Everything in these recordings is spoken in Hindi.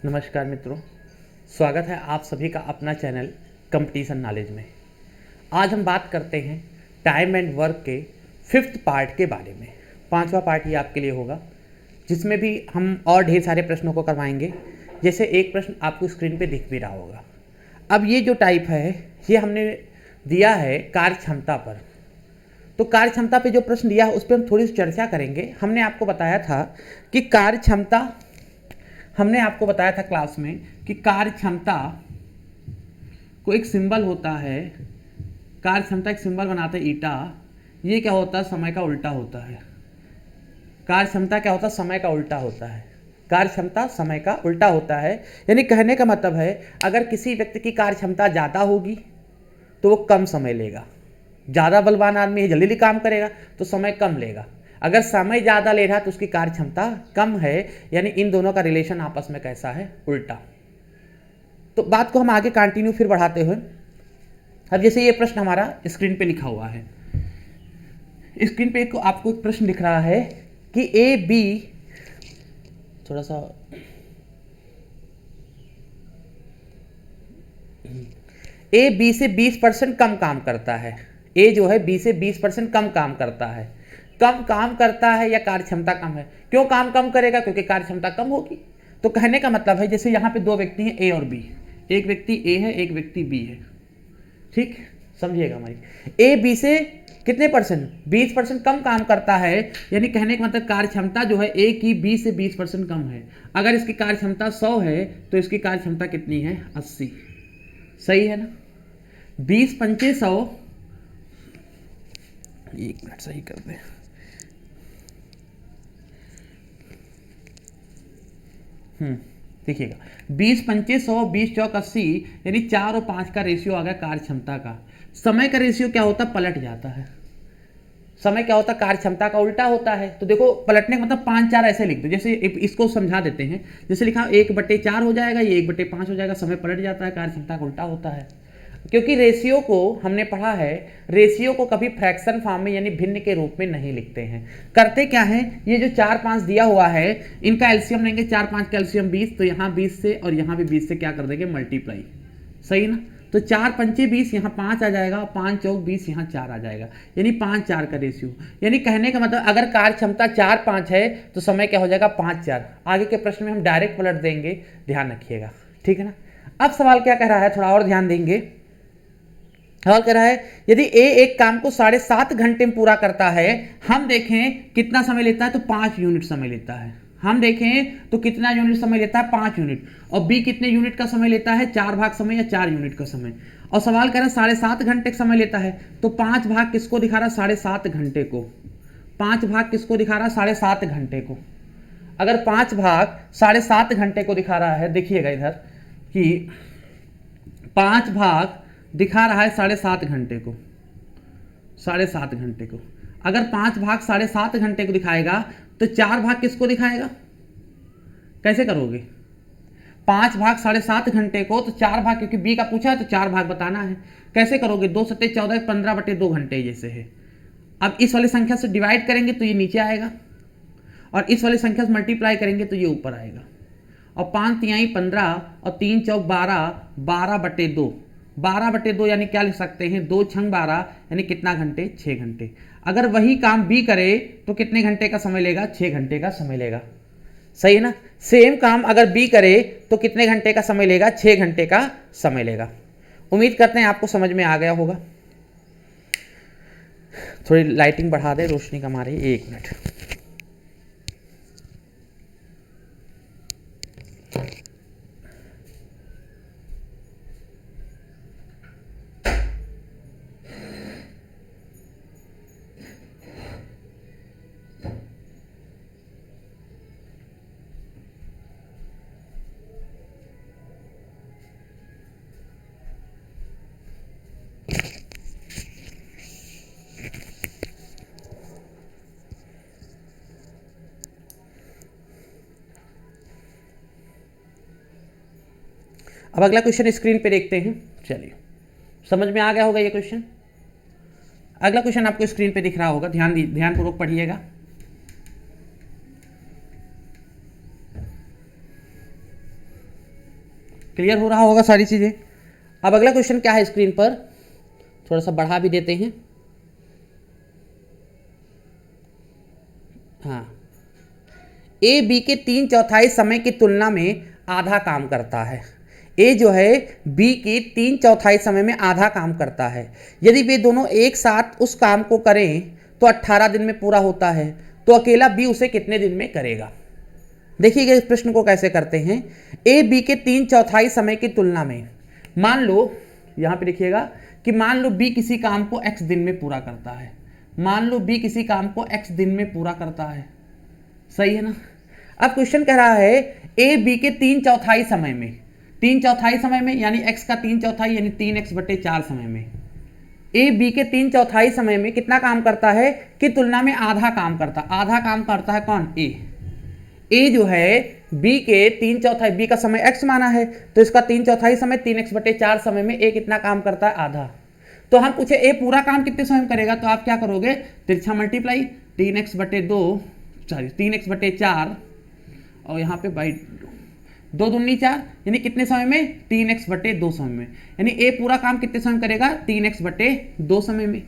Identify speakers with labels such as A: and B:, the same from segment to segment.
A: नमस्कार मित्रों, स्वागत है आप सभी का अपना चैनल कंपटीशन नॉलेज में। आज हम बात करते हैं टाइम एंड वर्क के 5th पार्ट के बारे में। 5वां पार्ट ये आपके लिए होगा, जिसमें भी हम और ढेर सारे प्रश्नों को करवाएंगे। जैसे एक प्रश्न आपको स्क्रीन पे दिख भी रहा होगा। अब ये जो टाइप है ये हमने दिया है कार्य क्षमता पर। तो कार्य क्षमता पे जो प्रश्न दिया है उस पर हम थोड़ी सी चर्चा करेंगे। हमने आपको बताया था कि कार्य क्षमता, हमने आपको बताया था क्लास में कि कार्य क्षमता को एक सिंबल होता है। कार्य क्षमता एक सिंबल बनाते हैं ईटा। ये क्या होता है? समय का उल्टा होता है। कार्य क्षमता क्या होता है? समय का उल्टा होता है। कार्य क्षमता समय का उल्टा होता है। यानी कहने का मतलब है अगर किसी व्यक्ति की कार्य क्षमता ज़्यादा होगी तो वो कम समय लेगा। ज़्यादा बलवान आदमी है, जल्दी काम करेगा तो समय कम लेगा। अगर समय ज़्यादा ले रहा है तो उसकी कार्य क्षमता कम है। यानी इन दोनों का रिलेशन आपस में कैसा है? उल्टा। तो बात को हम आगे कंटिन्यू फिर बढ़ाते हुए, अब जैसे ये प्रश्न हमारा स्क्रीन पे लिखा हुआ है। स्क्रीन पे आपको एक प्रश्न दिख रहा है कि ए बी, थोड़ा सा ए बी से 20% कम काम करता है। ए जो है बी से 20% कम काम करता है। कम काम करता है या कार्य क्षमता कम है? क्यों काम कम करेगा? क्योंकि कार्य क्षमता कम होगी। तो कहने का मतलब है जैसे यहाँ पे दो व्यक्ति हैं ए और बी। एक व्यक्ति ए है, एक व्यक्ति बी है। ठीक, समझिएगा हमारी। ए बी से कितने परसेंट? 20% कम काम करता है। यानी कहने का मतलब कार्य क्षमता जो है ए की बी से 20% कम है। अगर इसकी कार्य क्षमता 100 है तो इसकी कार्य क्षमता कितनी है? 80। सही है ना? 20 पंचे 100, एक मिनट सही कर दे। देखिएगा 20 पंचे 100, 20 चौक 80, यानी 4 और 5 का रेशियो आ गया कार्य क्षमता का। समय का रेशियो क्या होता? पलट जाता है। समय क्या होता? कार्य क्षमता का उल्टा होता है। तो देखो पलटने का मतलब 5 4 ऐसे लिख दो। जैसे इसको समझा देते हैं। जैसे लिखा 1/4 हो जाएगा, ये 1/5 हो जाएगा। समय पलट जाता है, कार्य क्षमता का उल्टा होता है। क्योंकि रेशियो को हमने पढ़ा है, रेशियो को कभी फ्रैक्शन फॉर्म में यानी भिन्न के रूप में नहीं लिखते हैं। करते क्या है, ये जो 4 5 दिया हुआ है इनका एलसीएम लेंगे। 4 5 का एलसीएम 20, तो यहाँ 20 से और यहाँ भी 20 से क्या कर देंगे? मल्टीप्लाई। सही ना? तो 4 पंचे 20, यहाँ 5 आ जाएगा, 5 चौक 20, यहाँ 4 आ जाएगा। यानी 5 4 का रेशियो। यानी कहने का मतलब अगर कार्य क्षमता 4 5 है तो समय क्या हो जाएगा? 5 4। आगे के प्रश्न में हम डायरेक्ट पलट देंगे, ध्यान रखिएगा। ठीक है ना? अब सवाल क्या कह रहा है, थोड़ा और ध्यान देंगे। सवाल कह रहा है यदि ए एक काम को 7.5 घंटे में पूरा करता है, हम देखें कितना समय लेता है? तो 5 यूनिट समय लेता है। हम देखें तो कितना यूनिट समय लेता है? 5 यूनिट। और बी कितने यूनिट का समय लेता है? 4 भाग समय या 4 यूनिट का समय। और सवाल कह रहा है 7.5 घंटे का समय लेता है, तो 5 भाग किसको दिखा रहा है? 7.5 घंटे को। 5 भाग किसको दिखा रहा है? 7.5 घंटे को। अगर 5 भाग 7.5 घंटे को दिखा रहा है, देखिएगा इधर कि 5 भाग दिखा रहा है 7.5 घंटे को। 7.5 घंटे को अगर 5 भाग 7.5 घंटे को दिखाएगा तो 4 भाग किसको दिखाएगा? कैसे करोगे? 5 भाग 7.5 घंटे को, तो 4 भाग, क्योंकि बी का पूछा है तो 4 भाग बताना है। कैसे करोगे? 2 7 14, 15/2 घंटे जैसे है। अब इस वाली संख्या से डिवाइड करेंगे तो ये नीचे आएगा, और इस वाली संख्या से मल्टीप्लाई करेंगे तो ये ऊपर आएगा। और 5 तिहाई 15 और 3 चौक 12, 12/2। 12/2 यानी क्या लिख सकते हैं? 2 छंग 12, यानी कितना घंटे? 6 घंटे। अगर वही काम बी करे तो कितने घंटे का समय लेगा? 6 घंटे का समय लेगा। सही है ना? सेम काम अगर बी करे तो कितने घंटे का समय लेगा? 6 घंटे का समय लेगा। उम्मीद करते हैं आपको समझ में आ गया होगा। थोड़ी लाइटिंग बढ़ा दे, रोशनी कम आ रही है। 1 मिनट। अब अगला क्वेश्चन स्क्रीन पे देखते हैं। चलिए, समझ में आ गया होगा ये क्वेश्चन। अगला क्वेश्चन आपको स्क्रीन पे दिख रहा होगा, ध्यानपूर्वक पढ़िएगा। क्लियर हो रहा होगा सारी चीज़ें। अब अगला क्वेश्चन क्या है स्क्रीन पर, थोड़ा सा बढ़ा भी देते हैं। हाँ, ए बी के 3/4 समय की तुलना में आधा काम करता है। ए जो है बी की 3/4 समय में आधा काम करता है। यदि वे दोनों एक साथ उस काम को करें तो 18 दिन में पूरा होता है, तो अकेला बी उसे कितने दिन में करेगा। देखिएगा इस प्रश्न को कैसे करते हैं। ए बी के 3/4 समय की तुलना में, मान लो यहाँ पे देखिएगा कि मान लो बी किसी काम को x दिन में पूरा करता है। मान लो बी किसी काम को x दिन में पूरा करता है, सही है ना। अब क्वेश्चन कह रहा है ए बी के 3/4 समय में, 3/4 समय में यानी x का 3/4 यानी 3x/4 समय में ए बी के 3/4 समय में कितना काम करता है कि तुलना में आधा काम करता है कौन, ए जो है बी के 3/4, बी का समय x माना है तो इसका 3/4 समय 3x/4 समय में ए कितना काम करता है, आधा। तो हम पूछे ए पूरा काम कितने समय में करेगा, तो आप क्या करोगे, तिरछा मल्टीप्लाई 3x/4 और यहाँ पे बाई 2 दूनी 4 यानी कितने समय में, 3x/2 समय में। यानी ए पूरा काम कितने समय में करेगा, 3x/2 समय में।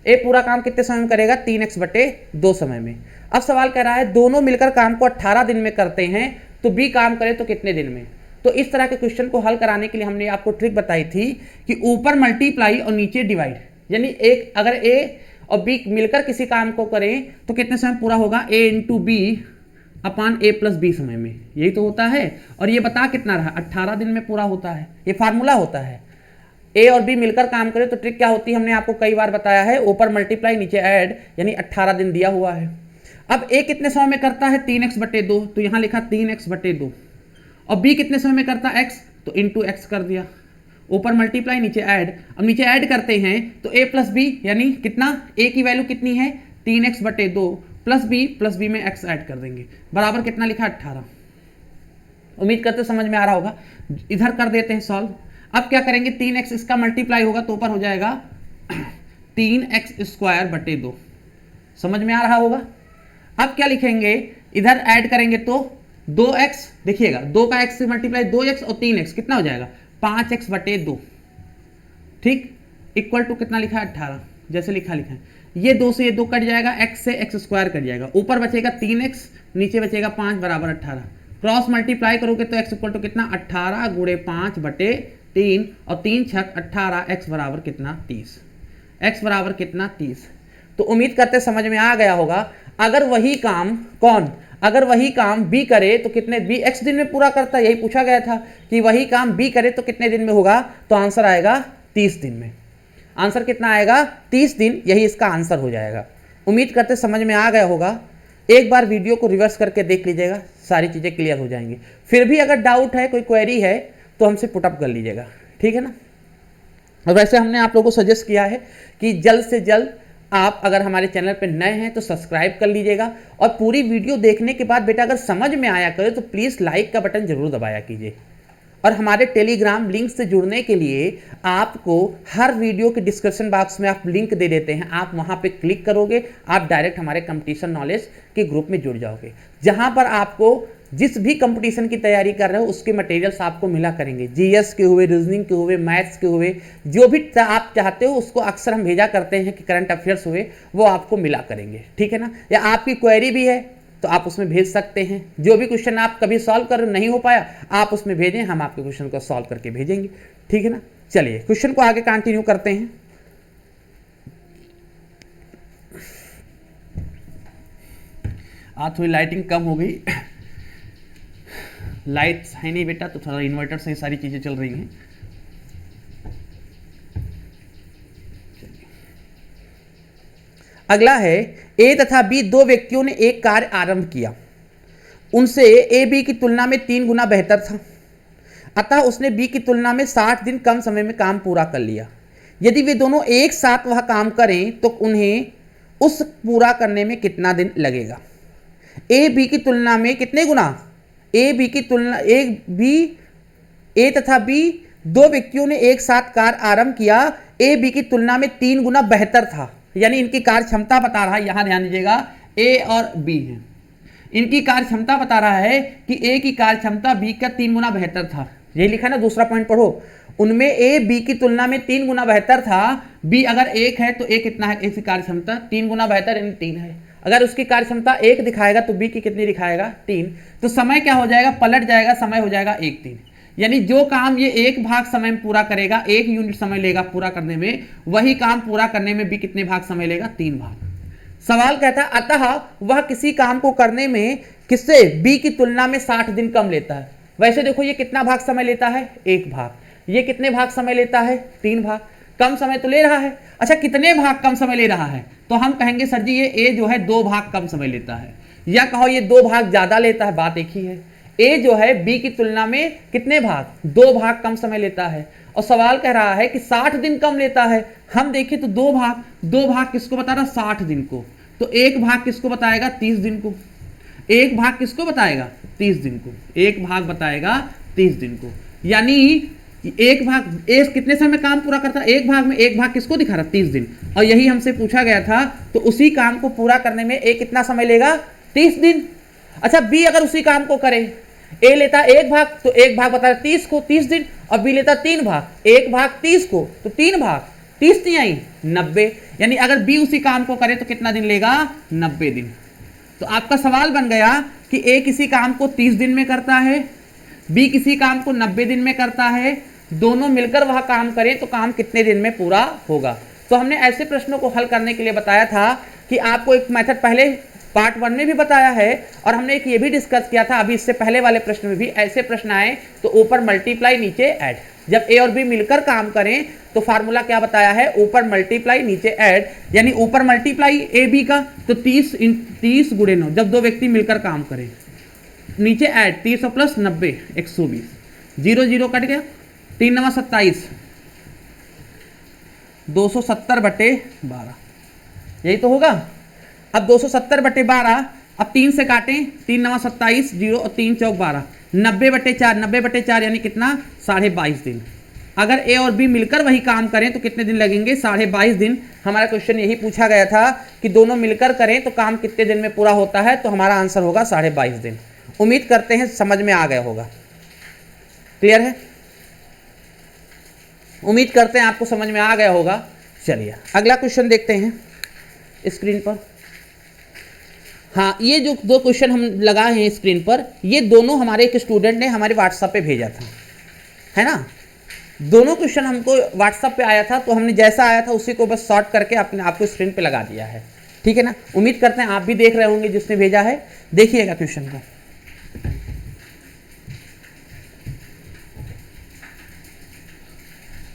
A: ए पूरा काम कितने समय में करेगा, 3x/2 समय में। अब सवाल कह रहा है दोनों मिलकर काम को 18 दिन में करते हैं, तो बी काम करे तो कितने दिन में। तो इस तरह के क्वेश्चन को हल कराने के लिए हमने आपको ट्रिक बताई थी कि ऊपर मल्टीप्लाई और नीचे डिवाइड, यानी एक अगर ए और बी मिलकर किसी काम को करें तो कितने समय पूरा होगा, ए इंटू बी अपान ए प्लस बी समय में, यही तो होता है। और ये बता कितना रहा, 18 दिन में पूरा होता है, ये फार्मूला होता है। ए और बी मिलकर काम करे तो ट्रिक क्या होती है, हमने आपको कई बार बताया है, ऊपर मल्टीप्लाई नीचे ऐड, यानी 18 दिन दिया हुआ है। अब ए कितने समय में करता है, 3x/2, तो यहाँ लिखा 3x/2। और बी कितने समय में करता है, x, तो इंटू एक्स कर दिया, ऊपर मल्टीप्लाई नीचे ऐड। अब नीचे ऐड करते हैं तो a प्लस बी यानी कितना, a की वैल्यू कितनी है 3x/2 प्लस बी में x ऐड कर देंगे, बराबर कितना लिखा 18। उम्मीद करते समझ में आ रहा होगा। इधर कर देते हैं सॉल्व। अब क्या करेंगे, 3x इसका मल्टीप्लाई होगा तो ऊपर हो जाएगा 3x²/2, समझ में आ रहा होगा। अब क्या लिखेंगे, इधर ऐड करेंगे तो 2x, देखिएगा 2 का x से मल्टीप्लाई 2x और 3x कितना हो जाएगा 5x/2, ठीक, इक्वल टू कितना लिखा है 18, जैसे लिखा है। ये 2 से ये 2 कट जाएगा, x से x² कट जाएगा, ऊपर बचेगा 3x, नीचे बचेगा 5 बराबर 18। क्रॉस मल्टीप्लाई करोगे तो x इक्वल टू कितना 18 गुणे 5/3 और 3 छक 18, x बराबर कितना 30, x बराबर कितना 30। तो उम्मीद करते समझ में आ गया होगा। अगर वही काम अगर वही काम बी करे तो कितने, बी x दिन में पूरा करता है, यही पूछा गया था कि वही काम बी करे तो कितने दिन में होगा, तो आंसर आएगा 30 दिन में। आंसर कितना आएगा 30 दिन, यही इसका आंसर हो जाएगा। उम्मीद करते समझ में आ गया होगा। एक बार वीडियो को रिवर्स करके देख लीजिएगा, सारी चीज़ें क्लियर हो जाएंगी। फिर भी अगर डाउट है, कोई क्वेरी है तो हमसे पुटअप कर लीजिएगा, ठीक है ना। और वैसे हमने आप लोगों को सजेस्ट किया है कि जल्द से जल्द आप अगर हमारे चैनल पर नए हैं तो सब्सक्राइब कर लीजिएगा, और पूरी वीडियो देखने के बाद बेटा अगर समझ में आया करे तो प्लीज़ लाइक का बटन जरूर दबाया कीजिए। और हमारे टेलीग्राम लिंक से जुड़ने के लिए आपको हर वीडियो के डिस्क्रिप्शन बॉक्स में आप लिंक दे देते हैं, आप वहां पे क्लिक करोगे, आप डायरेक्ट हमारे कंपटीशन नॉलेज के ग्रुप में जुड़ जाओगे, जहां पर आपको जिस भी कंपटीशन की तैयारी कर रहे हो उसके मटेरियल्स आपको मिला करेंगे। जीएस के हुए, रीजनिंग के हुए, मैथ्स के हुए, जो भी आप चाहते हो उसको अक्सर हम भेजा करते हैं कि करंट अफेयर्स हुए, वो आपको मिला करेंगे, ठीक है ना। या आपकी क्वेरी भी है तो आप उसमें भेज सकते हैं, जो भी क्वेश्चन आप कभी सॉल्व कर नहीं हो पाया आप उसमें भेजें, हम आपके क्वेश्चन को सॉल्व करके भेजेंगे, ठीक है ना। चलिए क्वेश्चन को आगे कंटिन्यू करते हैं। आज थोड़ी लाइटिंग कम हो गई, लाइट्स है नहीं बेटा, तो थोड़ा इन्वर्टर से सारी चीजें चल रही हैं। अगला है, ए तथा बी दो व्यक्तियों ने एक कार्य आरंभ किया, उनसे ए बी की तुलना में 3 गुना बेहतर था, अतः उसने बी की तुलना में 60 दिन कम समय में काम पूरा कर लिया। यदि वे दोनों एक साथ वह काम करें तो उन्हें उस पूरा करने में कितना दिन लगेगा। ए बी की तुलना में कितने गुना, ए तथा बी दो व्यक्तियों ने एक साथ कार्य आरंभ किया, ए बी की तुलना में 3 गुना बेहतर था, यानी इनकी कार्य क्षमता बता रहा है, यहां ध्यान दीजिएगा ए और बी है, इनकी कार्य क्षमता बता रहा है कि ए की कार्य क्षमता बी का 3 गुना बेहतर था, यही लिखा ना, दूसरा पॉइंट पढ़ो। उनमें ए बी की तुलना में 3 गुना बेहतर था। बी अगर 1 है तो ए कितना है, ए की कार्य क्षमता 3 गुना बेहतर यानी 3 है। अगर उसकी कार्य क्षमता 1 दिखाएगा तो बी की कितनी दिखाएगा, 3। तो समय क्या हो जाएगा, पलट जाएगा, समय हो जाएगा 1 3। यानी जो काम ये 1 भाग समय में पूरा करेगा, 1 यूनिट समय लेगा पूरा करने में, वही काम पूरा करने में बी कितने भाग समय लेगा, 3 भाग। सवाल कहता है अतः वह किसी काम को करने में किससे, बी की तुलना में 60 दिन कम लेता है। वैसे देखो ये कितना भाग समय लेता है, 1 भाग। ये कितने भाग समय लेता है, 3 भाग। कम समय तो ले रहा है। अच्छा कितने भाग कम समय ले रहा है, तो हम कहेंगे सर जी ये ए जो है 2 भाग कम समय लेता है, या कहो ये 2 भाग ज्यादा लेता है, बात एक ही है। ए जो है बी की तुलना में कितने भाग, 2 भाग कम समय लेता है। और सवाल कह रहा है कि 60 दिन कम लेता है। हम देखें तो 2 भाग किसको बता रहा, 60 दिन को। तो 1 भाग किसको बताएगा, 30 दिन को। 1 भाग किसको बताएगा, 30 दिन को। 1 भाग बताएगा 30 दिन को। यानी 1 भाग, ए कितने समय में काम पूरा करता है, 1 भाग में। 1 भाग किसको दिखा रहा, 30 दिन। और यही हमसे पूछा गया था, तो उसी काम को पूरा करने में ए कितना समय लेगा, 30 दिन। अच्छा बी अगर उसी काम को करे, ए लेता 1 भाग, तो 1 भाग बता रहा 30 को, 30 दिन। और बी लेता 3 भाग, 1 भाग 30 को, तो 3 भाग, 30 नहीं आई 90। यानी अगर बी उसी काम को करे तो कितना दिन लेगा, 90 दिन। तो आपका सवाल बन गया कि ए किसी काम को 30 दिन में करता है, बी किसी काम को 90 दिन में करता है, दोनों मिलकर वह काम करें तो काम कितने दिन में पूरा होगा। तो हमने ऐसे प्रश्नों को हल करने के लिए बताया था कि आपको एक मेथड पहले पार्ट 1 में भी बताया है, और हमने एक ये भी डिस्कस किया था अभी इससे पहले वाले प्रश्न में भी। ऐसे प्रश्न आए तो ऊपर मल्टीप्लाई नीचे ऐड, जब ए और बी मिलकर काम करें तो फार्मूला क्या बताया है, ऊपर मल्टीप्लाई नीचे ऐड। यानी ऊपर मल्टीप्लाई ए बी का तो 30 गुणे 9, जब 2 व्यक्ति मिलकर काम करें। नीचे ऐड 30 और प्लस 90 120, 0 0 कट गया, 3 9 27, 270/12, यही तो होगा। अब 270/12, अब 3 से काटें, 3 9 27, 0 और 3 चौक 12, 90/4, 90/4 यानी कितना, 22.5 दिन। अगर ए और बी मिलकर वही काम करें तो कितने दिन लगेंगे, 22.5 दिन। हमारा क्वेश्चन यही पूछा गया था कि दोनों मिलकर करें तो काम कितने दिन में पूरा होता है, तो हमारा आंसर होगा 22.5 दिन। उम्मीद करते हैं समझ में आ गया होगा। क्लियर है, उम्मीद करते हैं आपको समझ में आ गया होगा। चलिए अगला क्वेश्चन देखते हैं स्क्रीन पर। हाँ, ये जो 2 क्वेश्चन हम लगाए हैं स्क्रीन पर, ये दोनों हमारे एक स्टूडेंट ने हमारे व्हाट्सएप पे भेजा था, है ना। दोनों क्वेश्चन हमको व्हाट्सएप पे आया था, तो हमने जैसा आया था उसी को बस शॉर्ट करके अपने आपको स्क्रीन पे लगा दिया है। ठीक है ना, उम्मीद करते हैं आप भी देख रहे होंगे जिसने भेजा है। देखिएगा क्वेश्चन को।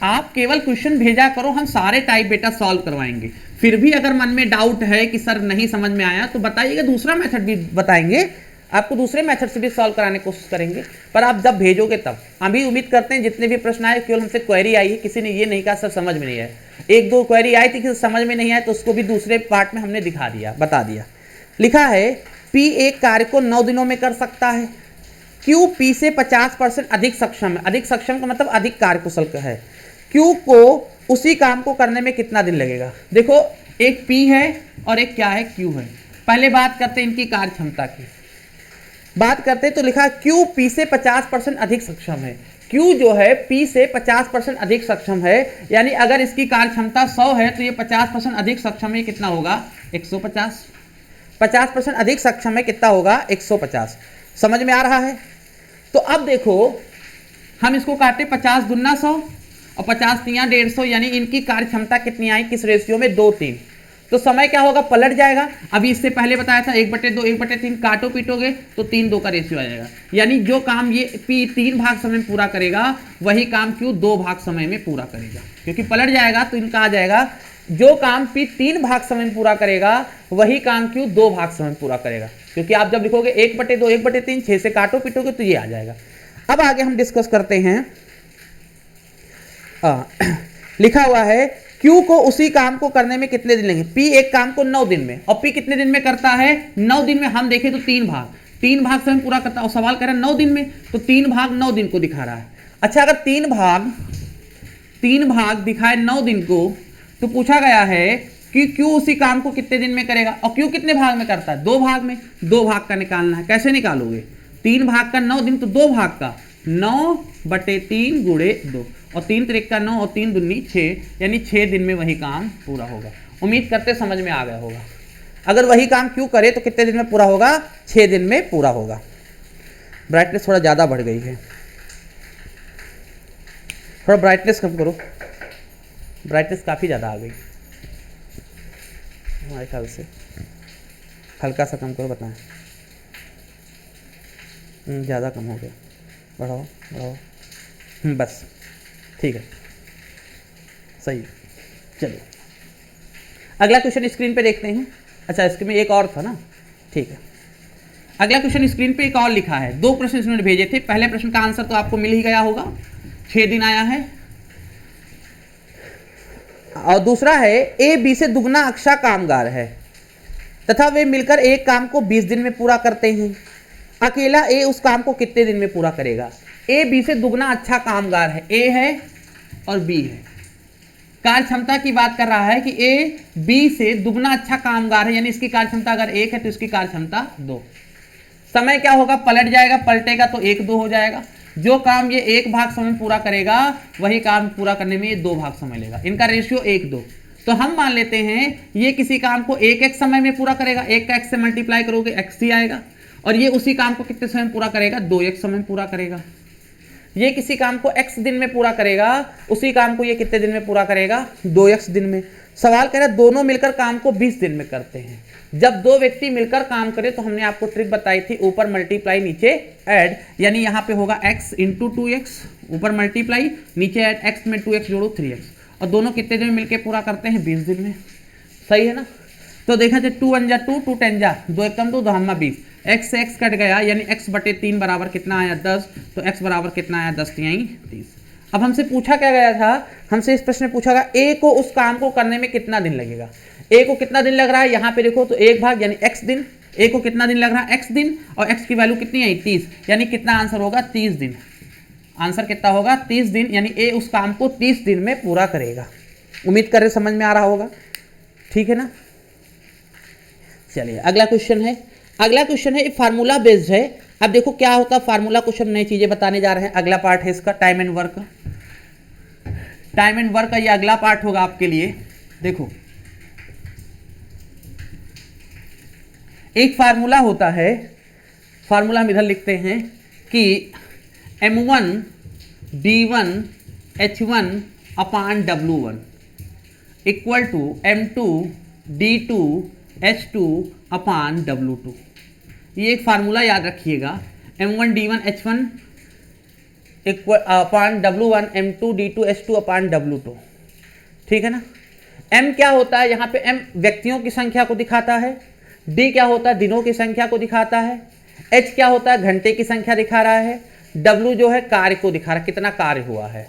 A: आप केवल क्वेश्चन भेजा करो, हम सारे टाइप बेटा सॉल्व करवाएंगे। फिर भी अगर मन में डाउट है कि सर नहीं समझ में आया तो बताइएगा, दूसरा मेथड भी बताएंगे आपको, दूसरे मेथड से भी सॉल्व कराने की कोशिश करेंगे। पर आप जब भेजोगे तब। अभी उम्मीद करते हैं जितने भी प्रश्न आए केवल हमसे क्वेरी आई है, किसी ने ये नहीं कहा सर समझ में नहीं आया। 1 2 क्वेरी आई थी कि समझ में नहीं आया, तो उसको भी दूसरे पार्ट में हमने दिखा दिया, बता दिया। लिखा है पी एक कार्य को 9 दिनों में कर सकता है, क्यू पी से 50% अधिक सक्षम है। अधिक सक्षम का मतलब अधिक कार्यकुशल का है। क्यू को उसी काम को करने में कितना दिन लगेगा। देखो एक पी है और एक क्या है, क्यू है। पहले बात करते हैं इनकी कार्य क्षमता की, बात करते हैं तो लिखा क्यू पी से 50% अधिक सक्षम है। क्यू जो है पी से 50% अधिक सक्षम है, यानी अगर इसकी कार्य क्षमता 100 है तो ये 50% अधिक सक्षम है, कितना होगा 150। 50% अधिक सक्षम है, कितना होगा 150। समझ में आ रहा है। तो अब देखो हम इसको काटे 50 दूना 100 और 50 तियां 150, यानी इनकी कार्य क्षमता कितनी आई, किस रेशियो में, 2:3। तो समय क्या होगा, पलट जाएगा। अभी इससे पहले बताया था 1/2 1/3, काटो पीटोगे तो 3:2 का रेशियो आ जाएगा। यानी जो काम ये पी 3 भाग समय में पूरा करेगा वही काम क्यू 2 भाग समय में पूरा करेगा, क्योंकि पलट जाएगा तो इनका आ जाएगा जो काम पी 3 भाग समय में पूरा करेगा वही काम क्यू 2 भाग समय में पूरा करेगा। क्योंकि आप जब लिखोगे 1/2 1/3, 6 से काटो पीटोगे तो ये आ जाएगा। अब आगे हम डिस्कस करते हैं। लिखा हुआ है Q को उसी काम को करने में कितने दिन लगेंगे। P एक काम को 9 दिन में, और P कितने दिन में करता है, 9 दिन में। हम देखें तो 3 भाग समय पूरा करता है, और सवाल कर रहा है 9 दिन में, तो 3 भाग 9 दिन को दिखा रहा है। अच्छा अगर 3 भाग दिखाए 9 दिन को, तो पूछा गया है कि Q उसी काम को कितने दिन में करेगा, और Q कितने भाग में करता है, 2 भाग में। 2 भाग का निकालना है, कैसे निकालोगे, 3 भाग का 9 दिन तो 2 भाग का, 9/3 गुणे 2 और 3 त्रिक का 9 और 3 दूनी 6, यानी 6 दिन में वही काम पूरा होगा। उम्मीद करते समझ में आ गया होगा। अगर वही काम क्यों करे तो कितने दिन में पूरा होगा? 6 दिन में पूरा होगा। ब्राइटनेस थोड़ा ज़्यादा बढ़ गई है, थोड़ा ब्राइटनेस कम करो, ब्राइटनेस काफ़ी ज़्यादा आ गई हमारे ख्याल से, हल्का सा कम करो, बताएं। ज़्यादा कम हो गया, बढ़ाओ बढ़ाओ, बस ठीक है, सही है। चलिए अगला क्वेश्चन स्क्रीन पे देखते हैं। अच्छा इसके में एक और था ना, ठीक है। अगला क्वेश्चन स्क्रीन पे एक और लिखा है, 2 प्रश्न इन्होंने भेजे थे। पहले प्रश्न का आंसर तो आपको मिल ही गया होगा, 6 दिन आया है। और दूसरा है ए बी से दुगना अच्छा कामगार है तथा वे मिलकर एक काम को 20 दिन में पूरा करते हैं। अकेला ए उस काम को कितने दिन में पूरा करेगा? ए बी से दुगना अच्छा कामगार है, ए है और बी है। कार्य क्षमता की बात कर रहा है कि ए बी से दुगना अच्छा कामगार है, यानी इसकी कार्य क्षमता अगर 1 है तो इसकी कार्य क्षमता 2। समय क्या होगा? पलट जाएगा, पलटेगा तो 1-2 हो जाएगा। जो काम ये 1 भाग समय पूरा करेगा वही काम पूरा करने में ये 2 भाग समय लेगा। इनका रेशियो 1-2। तो हम मान लेते हैं ये किसी काम को 1x समय में पूरा करेगा, 1 का x से मल्टीप्लाई करोगे x ही आएगा, और ये उसी काम को कितने समय में पूरा करेगा? 2x समय में पूरा करेगा। ये किसी काम को x दिन में पूरा करेगा, उसी काम को ये कितने दिन में पूरा करेगा? 2x दिन में। सवाल कह रहा है दोनों मिलकर काम को 20 दिन में करते हैं। जब 2 व्यक्ति मिलकर काम करें तो हमने आपको ट्रिक बताई थी, ऊपर मल्टीप्लाई नीचे ऐड, यानी यहाँ पे होगा x इंटू 2x, ऊपर मल्टीप्लाई नीचे ऐड, x में 2x जोड़ो 3x, और दोनों कितने दिन में मिलकर पूरा करते हैं? 20 दिन में। सही है ना? तो देखा जाए 2 1 जा 2, 2 10 जा 2 1 2, 2 20, x से x कट गया, यानी x/3 बराबर कितना आया? 10। तो x बराबर कितना आया? 10 3 30। अब हमसे पूछा क्या गया था? हमसे इस प्रश्न में पूछा गया ए को उस काम को करने में कितना दिन लगेगा। ए को कितना दिन लग रहा है? यहाँ पे देखो तो 1 भाग यानी x दिन। ए को कितना दिन लग रहा है? x दिन, और x की वैल्यू कितनी आई? 30, यानी कितना आंसर होगा? 30 दिन। आंसर कितना होगा? 30 दिन, यानी ए उस काम को 30 दिन में पूरा करेगा। उम्मीद कर रहे समझ में आ रहा होगा, ठीक है ना? चलिए अगला क्वेश्चन है। अगला क्वेश्चन है फार्मूला बेस्ड है। अब देखो क्या होता है फार्मूला, कुछ हम नई चीजें बताने जा रहे हैं। अगला पार्ट है इसका time and work. Time and work का ये अगला पार्ट होगा आपके लिए। देखो एक फार्मूला होता है, फार्मूला हम इधर लिखते हैं कि m1 d1 h1 upon w1 equal to m2 d2 h2 upon w2। ये एक फार्मूला याद रखिएगा, m1 d1 h1 इक्वल अपान w1 m2 d2 h2 अपान w2, ठीक है ना? m क्या होता है? यहाँ पे m व्यक्तियों की संख्या को दिखाता है, d क्या होता है? दिनों की संख्या को दिखाता है, h क्या होता है? घंटे की संख्या दिखा रहा है, w जो है कार्य को दिखा रहा है, कितना कार्य हुआ है।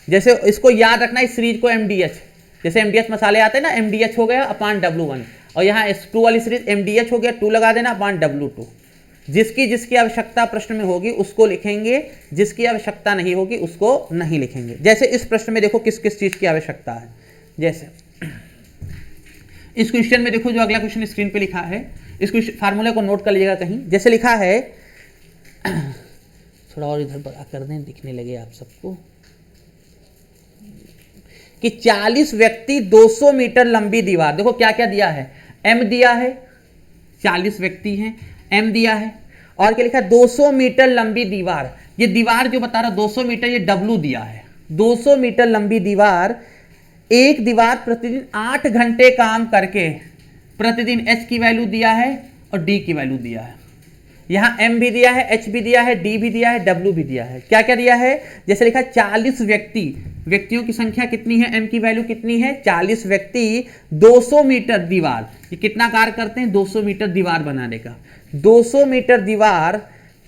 A: जैसे इसको याद रखना इस सीरीज को mdh, जैसे mdh मसाले आते हैं ना, mdh हो गया अपान w1, और यहाँ S2 वाली सीरीज mdh हो गया, 2 लगा देना अपान w2। जिसकी आवश्यकता प्रश्न में होगी उसको लिखेंगे, जिसकी आवश्यकता नहीं होगी उसको नहीं लिखेंगे। जैसे इस प्रश्न में देखो किस किस चीज की आवश्यकता है। जैसे इस क्वेश्चन में देखो जो अगला क्वेश्चन स्क्रीन पे लिखा है, इस फार्मूले को नोट कर लीजिएगा कहीं। जैसे लिखा है, थोड़ा और इधर बड़ा कर दें दिखने लगे आप सबको, कि 40 व्यक्ति 200 मीटर लंबी दीवार, देखो क्या क्या दिया है, m दिया है, 40 व्यक्ति हैं, m दिया है, और क्या लिखा है? 200 मीटर लंबी दीवार। ये दीवार जो बता रहा 200 मीटर, ये w दिया है। 200 मीटर लंबी दीवार, एक दीवार प्रतिदिन 8 घंटे काम करके प्रतिदिन h की वैल्यू दिया है और d की वैल्यू दिया है। यहाँ m भी दिया है, h भी दिया है, d भी दिया है, w भी दिया है। क्या क्या दिया है? जैसे लिखा 40 व्यक्ति, व्यक्तियों की संख्या कितनी है? m की वैल्यू कितनी है? 40 व्यक्ति 200 मीटर दीवार, ये कितना कार्य करते हैं? 200 मीटर दीवार बनाने का। 200 मीटर दीवार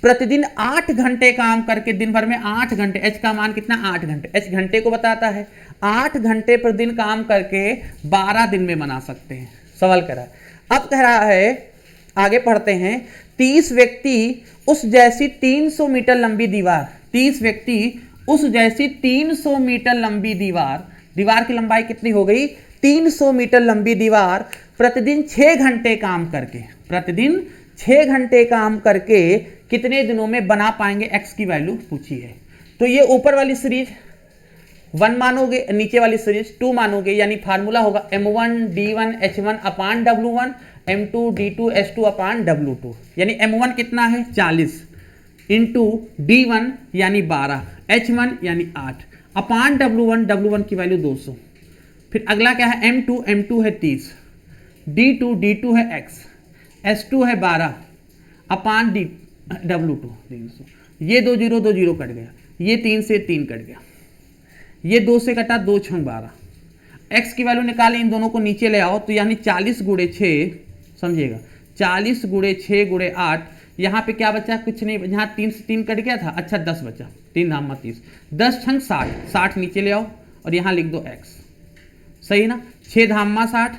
A: प्रतिदिन 8 घंटे काम करके, दिन भर में 8 घंटे, h का मान कितना? 8 घंटे, h घंटे को बताता है। 8 घंटे प्रतिदिन काम करके 12 दिन में बना सकते हैं। सवाल कर रहा है। अब कह रहा है, आगे पढ़ते हैं, 30 व्यक्ति उस जैसी 300 मीटर लंबी दीवार, 30 व्यक्ति उस जैसी 300 मीटर लंबी दीवार, दीवार की लंबाई कितनी हो गई? 300 मीटर लंबी दीवार प्रतिदिन 6 घंटे काम करके, प्रतिदिन 6 घंटे काम करके कितने दिनों में बना पाएंगे x की वैल्यू पूछी है। तो ये ऊपर वाली सीरीज 1 मानोगे, नीचे वाली सीरीज 2 मानोगे, यानी फार्मूला होगा m1 d1 h1 अपान w1 m2 d2 h2 अपान w2। यानी m1 कितना है 40 इंटू d1 यानी 12 h1 यानी 8 अपान w1 की वैल्यू 200। फिर अगला क्या है m2 है 30 d2 है x h2 है 12 अपान w2 300। ये 2 0 कट गया, ये 3 से 3 कट गया, ये 2 से कटा 2 छंग 12। x की वैल्यू निकालें, इन दोनों को नीचे ले आओ तो यानी 40 गुणे 6, समझिएगा 40 गुणे 6 गुणे 8, यहाँ पे क्या बचा कुछ नहीं, यहाँ 3 से 3 कट गया था, अच्छा 10 बचा, 3 धामा 30, 10 छंग 60, 60 नीचे ले आओ और यहाँ लिख दो x, सही ना, 6 धामा 60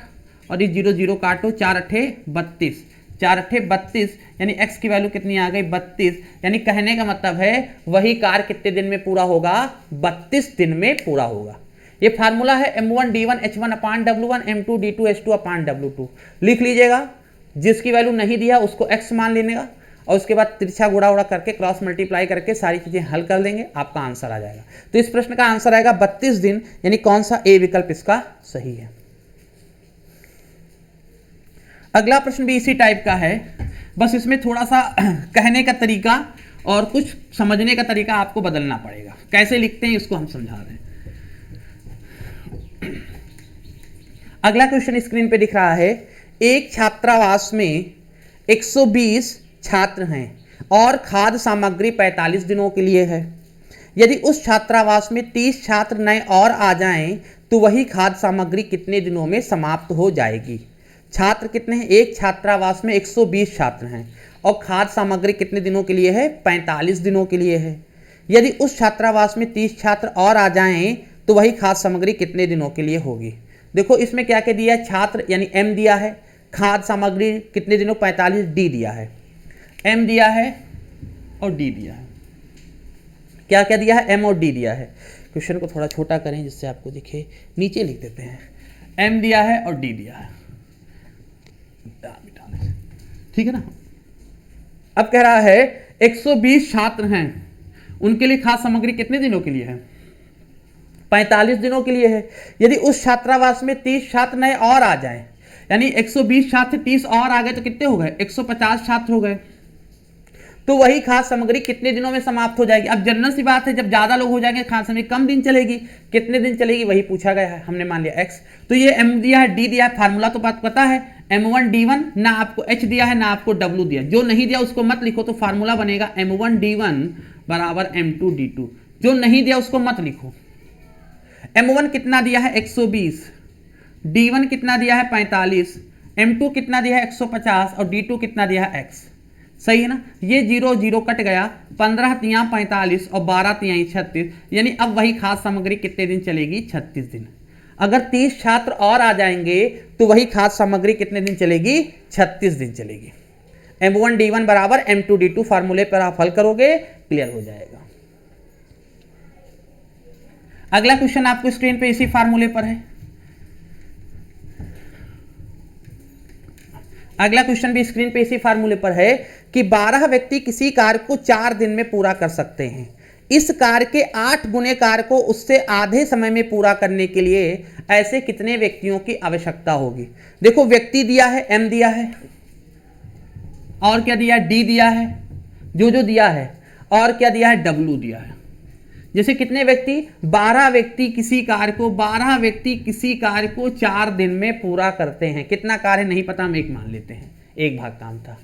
A: और ये 0 0 काटो, 4 अट्ठे 32, 4 अट्ठे 32, यानी x की वैल्यू कितनी आ गई 32। यानी कहने का मतलब है वही कार्य कितने दिन में पूरा होगा 32 दिन में पूरा होगा। ये फार्मूला है m1 d1 h1 अपान w1 m2 d2 h2 अपान w2। लिख लीजिएगा, जिसकी वैल्यू नहीं दिया उसको x मान लेने का और उसके बाद तिरछा गुणा उड़ा करके क्रॉस मल्टीप्लाई करके सारी चीजें हल कर देंगे, आपका आंसर आ जाएगा। तो इस प्रश्न का आंसर आएगा 32 दिन, यानी कौन सा ए विकल्प इसका सही है। अगला प्रश्न भी इसी टाइप का है, बस इसमें थोड़ा सा कहने का तरीका और कुछ समझने का तरीका आपको बदलना पड़ेगा। कैसे लिखते हैं इसको हम समझा रहे हैं। अगला क्वेश्चन स्क्रीन पे दिख रहा है, एक छात्रावास में 120 छात्र हैं और खाद्य सामग्री 45 दिनों के लिए है। यदि उस छात्रावास में 30 छात्र नए और आ जाएं तो वही खाद्य सामग्री कितने दिनों में समाप्त हो जाएगी। छात्र कितने हैं, एक छात्रावास में 120 छात्र हैं और खाद्य सामग्री कितने दिनों के लिए है 45 दिनों के लिए है। यदि उस छात्रावास में 30 छात्र और आ जाएं तो वही खाद्य सामग्री कितने दिनों के लिए होगी। देखो इसमें क्या क्या दिया है, छात्र यानी m दिया है, खाद्य सामग्री कितने दिनों 45 d दिया है, m दिया है और d दिया है। क्या क्या दिया है, m और d दिया है। क्वेश्चन को थोड़ा छोटा करें जिससे आपको दिखे, नीचे लिख देते हैं, m दिया है और d दिया है, ठीक है ना। अब कह रहा है 120 छात्र हैं, उनके लिए खाद्य सामग्री कितने दिनों के लिए है 45 दिनों के लिए है। यदि उस छात्रावास में 30 छात्र नए और आ जाएं, यानी 120 छात्र 30 और आ गए तो कितने हो गए 150 छात्र हो गए, तो वही खाद्य सामग्री कितने दिनों में समाप्त हो जाएगी। अब जनरल सी बात है, जब ज्यादा लोग हो जाएंगे खाद्य सामग्री कम दिन चलेगी, कितने दिन चलेगी वही पूछा गया है, हमने मान लिया x। तो ये m दिया है d दिया है, फार्मूला तो बात पता है m1 d1, ना आपको h दिया है ना आपको w दिया, जो नहीं दिया उसको मत लिखो। तो फार्मूला बनेगा m1 d1 बराबर m2 d2, जो नहीं दिया उसको मत लिखो। m1 कितना दिया है 120, d1 कितना दिया है 45, m2 कितना दिया है 150 और d2 कितना दिया है x, सही है ना। ये 0 0 कट गया, 15 तियां 45 और 12 तियाई 36, यानी अब वही खाद्य सामग्री कितने दिन चलेगी 36 दिन। अगर 30 छात्र और आ जाएंगे तो वही खाद्य सामग्री कितने दिन चलेगी 36 दिन चलेगी। m1 d1 बराबर m2 d2 फार्मूले पर आप हल करोगे, क्लियर हो जाएगा। अगला क्वेश्चन आपको स्क्रीन पे इसी फार्मूले पर है। अगला क्वेश्चन भी स्क्रीन पे इसी फार्मूले पर है कि 12 व्यक्ति किसी कार्य को 4 दिन में पूरा कर सकते हैं। इस कार्य के 8 गुने कार्य को उससे आधे समय में पूरा करने के लिए ऐसे कितने व्यक्तियों की आवश्यकता होगी। देखो व्यक्ति दिया है m दिया है और क्या दिया है d दिया है, जो दिया है, और क्या दिया है w दिया है। जैसे कितने व्यक्ति 12 व्यक्ति किसी कार्य को 4 दिन में पूरा करते हैं। कितना कार्य नहीं पता, हम एक मान लेते हैं, एक भाग काम था।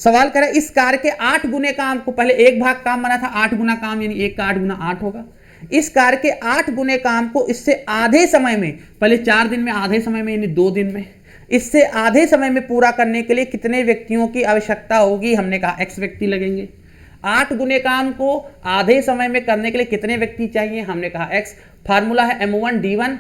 A: सवाल करें इस कार्य के 8 गुने काम को, पहले एक भाग काम बना था, 8 गुना काम यानी 1 का 8 गुना 8 होगा। इस कार्य के 8 गुने काम को इससे आधे समय में, पहले 4 दिन में, आधे समय में यानी 2 दिन में, इससे आधे समय में पूरा करने के लिए कितने व्यक्तियों की आवश्यकता होगी। हमने कहा x व्यक्ति लगेंगे। 8 गुने काम को आधे समय में करने के लिए कितने व्यक्ति चाहिए, हमने कहा x। फार्मूला है m1 d1,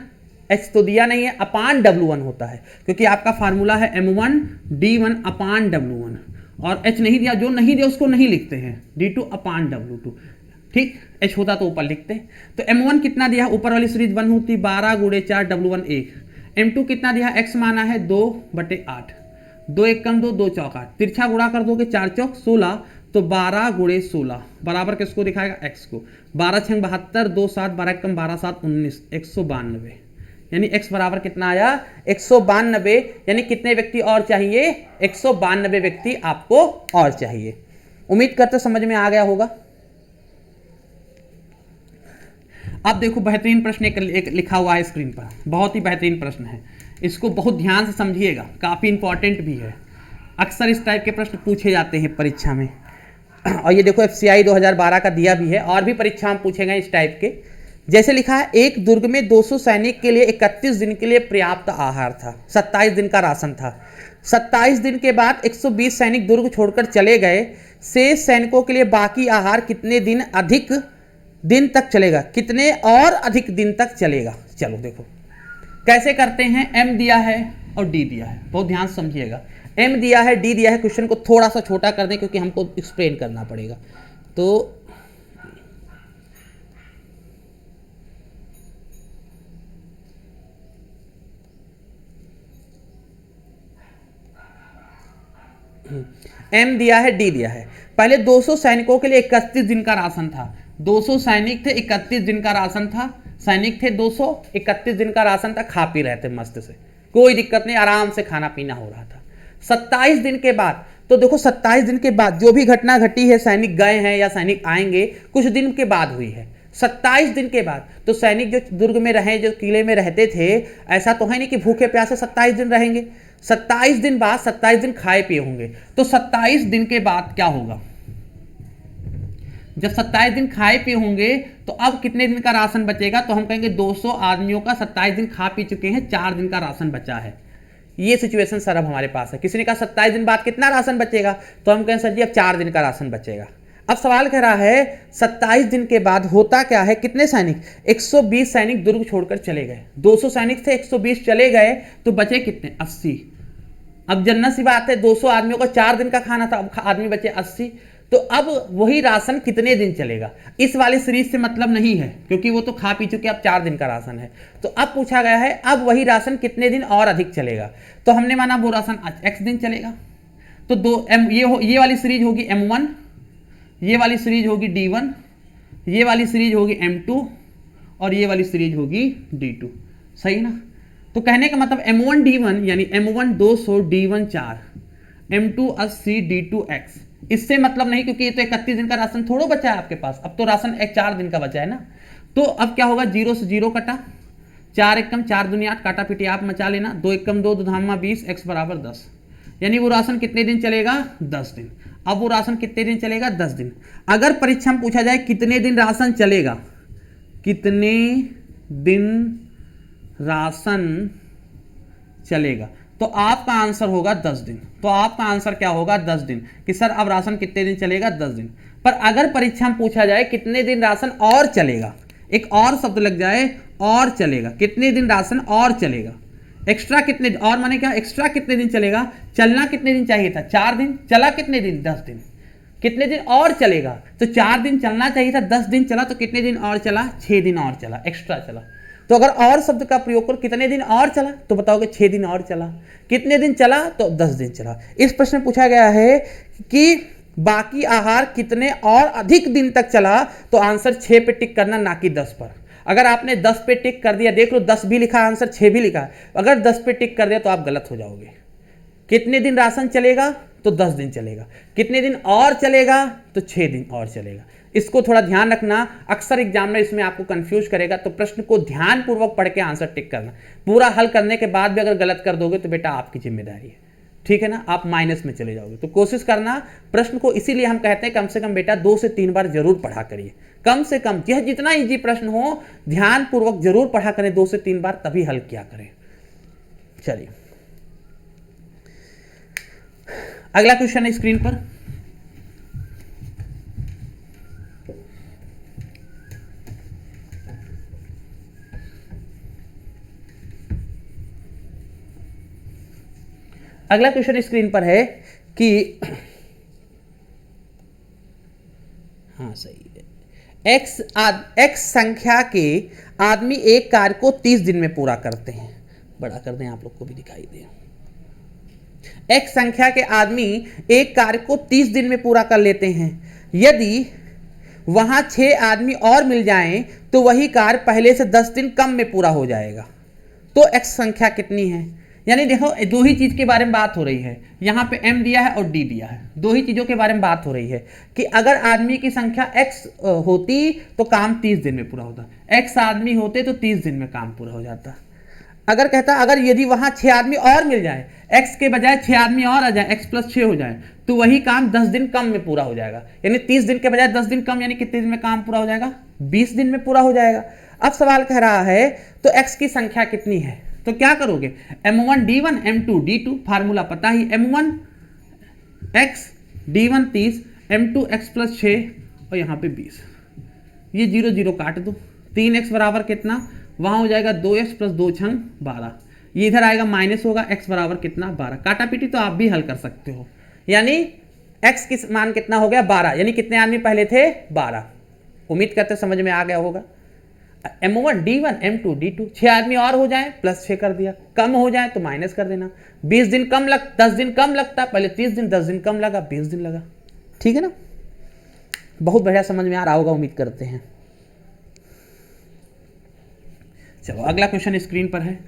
A: x तो दिया नहीं है, अपान w1 होता है, क्योंकि आपका फार्मूला है m1 d1 अपान w1, और h नहीं दिया, जो नहीं दिया उसको नहीं लिखते हैं, d2 अपान w2, ठीक। h होता तो ऊपर लिखते। तो m1 कितना दिया, ऊपर वाली सीरीज 1 होती 12 गुणे 4 w1 1, m2 कितना दिया, x माना है 2/8, 2 1 कम 2, 2 चौक 8, तिरछा गुणा कर दोगे 4 चौक 16, तो 12 गुणे 16 बराबर किसको दिखाएगा, x को। 12 छंग 72, 2 7, 12 कम 12 7 19, 192, यानी x बराबर कितना आया, 192। यानी कितने व्यक्ति और चाहिए, 192 व्यक्ति आपको और चाहिए। उम्मीद करते समझ में आ गया होगा। अब देखो बेहतरीन प्रश्न एक लिखा हुआ है स्क्रीन पर, बहुत ही बेहतरीन प्रश्न है, इसको बहुत ध्यान से समझिएगा, काफी इंपॉर्टेंट भी है। अक्सर इस टाइप के प्रश्न पूछे जाते हैं परीक्षा में, और ये देखो FCI 2012 का दिया भी है, और भी परीक्षा में पूछे गए इस टाइप के। जैसे लिखा है, एक दुर्ग में 200 सैनिक के लिए 31 दिन के लिए पर्याप्त आहार था, 27 दिन का राशन था। 27 दिन के बाद 120 सैनिक दुर्ग छोड़कर चले गए। शेष सैनिकों के लिए बाकी आहार कितने दिन अधिक दिन तक चलेगा, कितने और अधिक दिन तक चलेगा। चलो देखो कैसे करते हैं। M दिया है और D दिया है, बहुत ध्यान से समझिएगा। M दिया है, D दिया है, क्वेश्चन को थोड़ा सा छोटा कर दें क्योंकि हमको एक्सप्लेन करना पड़ेगा। तो M दिया है, D दिया है। पहले 200 सैनिकों के लिए 31 दिन का राशन था। 200 सैनिक थे, 31 दिन का राशन था। सैनिक थे 200, 31 दिन का राशन था, खा पी रहे थे मस्त से, कोई दिक्कत नहीं, आराम से खाना पीना हो रहा था। 27 दिन के बाद, तो देखो 27 दिन के बाद जो भी घटना घटी है, सैनिक गए हैं या सैनिक आएंगे, कुछ दिन के बाद हुई है। 27 दिन के बाद तो सैनिक जो दुर्ग में रहे, जो किले में रहते थे, ऐसा तो है नहीं कि भूखे प्यासे 27 दिन रहेंगे। 27 दिन बाद 27 दिन खाए पिए होंगे। तो 27 दिन के बाद क्या होगा, जब 27 दिन खाए पिए होंगे तो अब कितने दिन का राशन बचेगा, तो हम कहेंगे 200 आदमियों का 27 दिन खा पी चुके हैं, 4 दिन का राशन बचा है। ये सिचुएशन सर अब हमारे पास है। किसी ने कहा 27 दिन बाद कितना राशन बचेगा, तो हम कहें सर जी अब 4 दिन का राशन बचेगा। अब सवाल कह रहा है 27 दिन के बाद होता क्या है, कितने सैनिक, 120 सैनिक दुर्ग छोड़कर चले गए। 200 सैनिक थे, 120 चले गए, तो बचे कितने, 80। अब जन्नत सी बात है, 200 आदमियों को 4 दिन का खाना था, अब आदमी बचे 80। तो अब वही राशन कितने दिन चलेगा, इस वाले सीरीज से मतलब नहीं है क्योंकि वो तो खा पी चुके, अब 4 दिन का राशन है। तो अब पूछा गया है अब वही राशन कितने दिन और अधिक चलेगा, तो हमने माना वो राशन x दिन चलेगा। तो ये वाली सीरीज होगी M1, ये वाली सीरीज होगी D1, ये वाली सीरीज होगी M2 और ये वाली सीरीज होगी D2, सही ना। तो कहने का मतलब M1 D1 यानी M1 200, D1 4, M2 80, D2 X। इससे मतलब नहीं क्योंकि ये तो 31 दिन का राशन थोड़ा बचा है आपके पास, अब तो राशन 4 दिन का बचा है ना। तो अब क्या होगा, 0 से 0 कटा, 4 एकम 4 दूनी 8, काटा पिटी आप मचा लेना, 2 एकम 2, 2 धामा 20, x बराबर 10। यानी वो राशन कितने दिन चलेगा, 10 दिन। अब वो राशन कितने दिन चलेगा, 10 दिन। अगर परीक्षा में पूछा जाए कितने दिन राशन चलेगा, कितने दिन राशन चलेगा, तो आपका आंसर होगा 10 दिन। तो आपका आंसर क्या होगा, 10 दिन, कि सर अब राशन कितने दिन चलेगा, 10 दिन। पर अगर परीक्षा में पूछा जाए कितने दिन राशन और चलेगा, एक और शब्द लग जाए, और चलेगा, कितने दिन राशन और चलेगा, एक्स्ट्रा कितने, और माने क्या, एक्स्ट्रा कितने दिन चलेगा, चलना कितने दिन चाहिए था, 4 दिन, चला कितने दिन, 10 दिन, कितने दिन और चलेगा, तो 4 दिन चलना चाहिए था, 10 दिन चला, तो कितने दिन और चला, 6 दिन और चला, एक्स्ट्रा चला। तो अगर और शब्द का प्रयोग कर कितने दिन और चला, तो बताओगे 6 दिन और चला। कितने दिन चला, तो 10 दिन चला। इस प्रश्न में पूछा गया है कि बाकी आहार कितने और अधिक दिन तक चला, तो आंसर 6 पे टिक करना, ना कि 10 पर। अगर आपने 10 पे टिक कर दिया, देख लो 10 भी लिखा आंसर, 6 भी लिखा, अगर 10 पे टिक कर दिया तो आप गलत हो जाओगे। कितने दिन राशन चलेगा, तो 10 दिन चलेगा, कितने दिन और चलेगा, तो 6 दिन और चलेगा। इसको थोड़ा ध्यान रखना, अक्सर एग्जामिनर इसमें आपको कंफ्यूज करेगा, तो प्रश्न को ध्यानपूर्वक पढ़ के आंसर टिक करना। पूरा हल करने के बाद भी अगर गलत कर दोगे तो बेटा आपकी जिम्मेदारी है, ठीक है ना, आप माइनस में चले जाओगे। तो कोशिश करना प्रश्न को, इसीलिए हम कहते हैं कम से कम बेटा 2 से 3 बार जरूर पढ़ा करिए, कम से कम, यह जितना इजी प्रश्न हो ध्यानपूर्वक जरूर पढ़ा करें 2 से 3 बार, तभी हल किया करें। चलिए अगला क्वेश्चन है स्क्रीन पर। अगला क्वेश्चन स्क्रीन पर है कि हाँ सही है, एक्स संख्या के आदमी एक कार्य को 30 दिन में पूरा करते हैं। बड़ा कर दें, आप लोग को भी दिखाई दे। x संख्या के आदमी एक कार्य को 30 दिन में पूरा कर लेते हैं। यदि वहां 6 आदमी और मिल जाएं तो वही कार्य पहले से 10 दिन कम में पूरा हो जाएगा। तो x संख्या कितनी है? यानी देखो दो ही चीज के बारे में बात हो रही है, यहाँ पे m दिया है और d दिया है, दो ही चीजों के बारे में बात हो रही है कि अगर आदमी की संख्या x होती तो काम 30 दिन में पूरा होता, x आदमी होते तो 30 दिन में काम पूरा हो जाता। अगर कहता अगर यदि वहां 6 आदमी और मिल जाए, x के बजाय 6 आदमी और आ जाए, x + 6 हो जाए, तो वही काम 10 दिन कम में पूरा हो जाएगा। यानी 30 दिन के बजाय 10 दिन कम, यानी कितने दिन में काम पूरा हो जाएगा? 20 दिन में पूरा हो जाएगा। अब सवाल कह रहा है तो x की संख्या कितनी है, तो क्या करोगे? m1 d1 m2 d2, formula पता ही, m1 x d1 30 m2 x + 6 और यहाँ पे 20, ये 0 0 काट दो, 3x बराबर कितना? वहाँ हो जाएगा 2x + 2 छंग 12, ये इधर आएगा माइनस होगा, x बराबर कितना? 12। काटा पीटी तो आप भी हल कर सकते हो। यानी x की मान कितना हो गया? 12। यानी कितने आदमी पहले थे? 12। उम्मीद करते समझ में आ गया होगा। m1 d1 m2 d2, 6 आदमी और हो जाए +6 कर दिया, कम हो जाए तो माइनस कर देना। 20 दिन कम 10 दिन कम लगता, पहले 30 दिन, 10 दिन कम लगा, 20 दिन लगा। ठीक है ना? बहुत बढ़िया समझ में आ रहा होगा, उम्मीद करते हैं। चलो अगला क्वेश्चन स्क्रीन पर है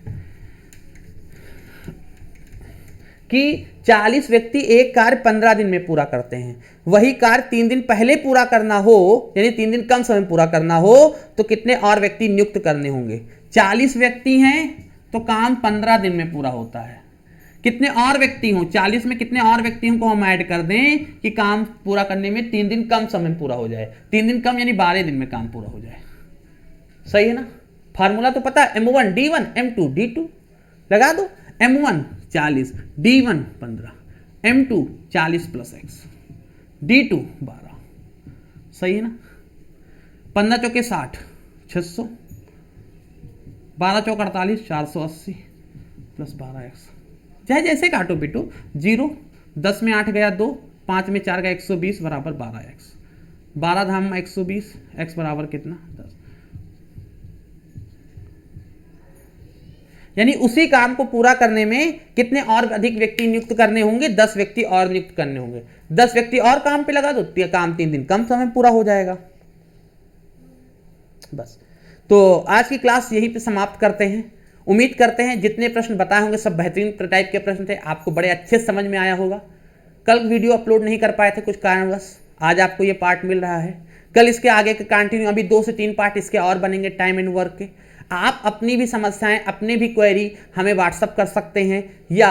A: कि 40 व्यक्ति एक कार्य 15 दिन में पूरा करते हैं, वही कार्य 3 दिन पहले पूरा करना हो, यानी 3 दिन कम समय में पूरा करना हो, तो कितने और व्यक्ति नियुक्त करने होंगे? 40 व्यक्ति हैं तो काम 15 दिन में पूरा होता है। कितने और व्यक्ति हों? 40 में कितने और व्यक्तियों को हम ऐड कर दें कि काम पूरा करने में 3 दिन कम समय में पूरा हो जाए? 3 दिन कम यानी 12 दिन में काम पूरा हो जाए। सही है ना? फार्मूला तो पता है, m1 d1 m2 d2, लगा दो। m1 40, d1 15, m2 40 + x, d2 12। सही है ना? 15 चौके 60, 600, 12 चौक 48, 480 + 12x, चाहे जैसे काटो बेटो। 0, 10 में 8 गया 2, 5 में 4 गया 120 बराबर 12x, 12 धाम 120, x बराबर कितना? 10। यानी उसी काम को पूरा करने में कितने और अधिक व्यक्ति नियुक्त करने होंगे? 10 व्यक्ति और नियुक्त करने होंगे। 10 व्यक्ति और काम पे लगा दो, काम 3 दिन कम समय पूरा हो जाएगा। बस, तो आज की क्लास यहीं पे समाप्त करते हैं। उम्मीद करते हैं जितने प्रश्न बताए होंगे सब बेहतरीन टाइप के प्रश्न थे, आपको बड़े अच्छे समझ में आया होगा। कल वीडियो अपलोड नहीं कर पाए थे कुछ कारणवश, आज आपको ये पार्ट मिल रहा है। कल इसके आगे के कंटिन्यू, अभी 2 से 3 पार्ट इसके और बनेंगे टाइम एंड वर्क के। आप अपनी भी समस्याएं, अपने भी क्वेरी हमें व्हाट्सअप कर सकते हैं, या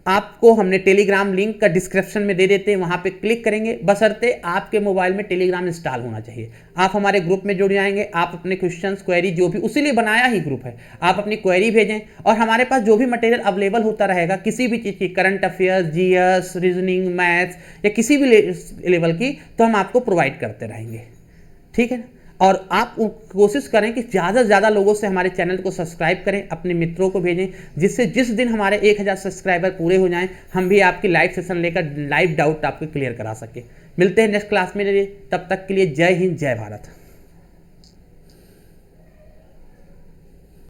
A: आपको हमने टेलीग्राम लिंक का डिस्क्रिप्शन में दे देते हैं, वहां पे क्लिक करेंगे, बशर्ते आपके मोबाइल में टेलीग्राम इंस्टॉल होना चाहिए। आप हमारे ग्रुप में जुड़ जाएंगे, आप अपने क्वेश्चंस क्वेरी जो भी, उसी लिए बनाया ही ग्रुप है, आप अपनी क्वेरी भेजें और हमारे पास जो भी मटेरियल अवेलेबल होता रहेगा किसी भी चीज़ की, current affairs, GS, reasoning, maths या किसी भी लेवल की, तो हम आपको प्रोवाइड करते रहेंगे। ठीक है? और आप कोशिश करें कि ज़्यादा से ज़्यादा लोगों से हमारे चैनल को सब्सक्राइब करें, अपने मित्रों को भेजें, जिससे जिस दिन हमारे 1000 सब्सक्राइबर पूरे हो जाएं, हम भी आपकी लाइव सेशन लेकर लाइव डाउट आपको क्लियर करा सके। मिलते हैं नेक्स्ट क्लास में, तब तक के लिए जय हिंद, जय भारत।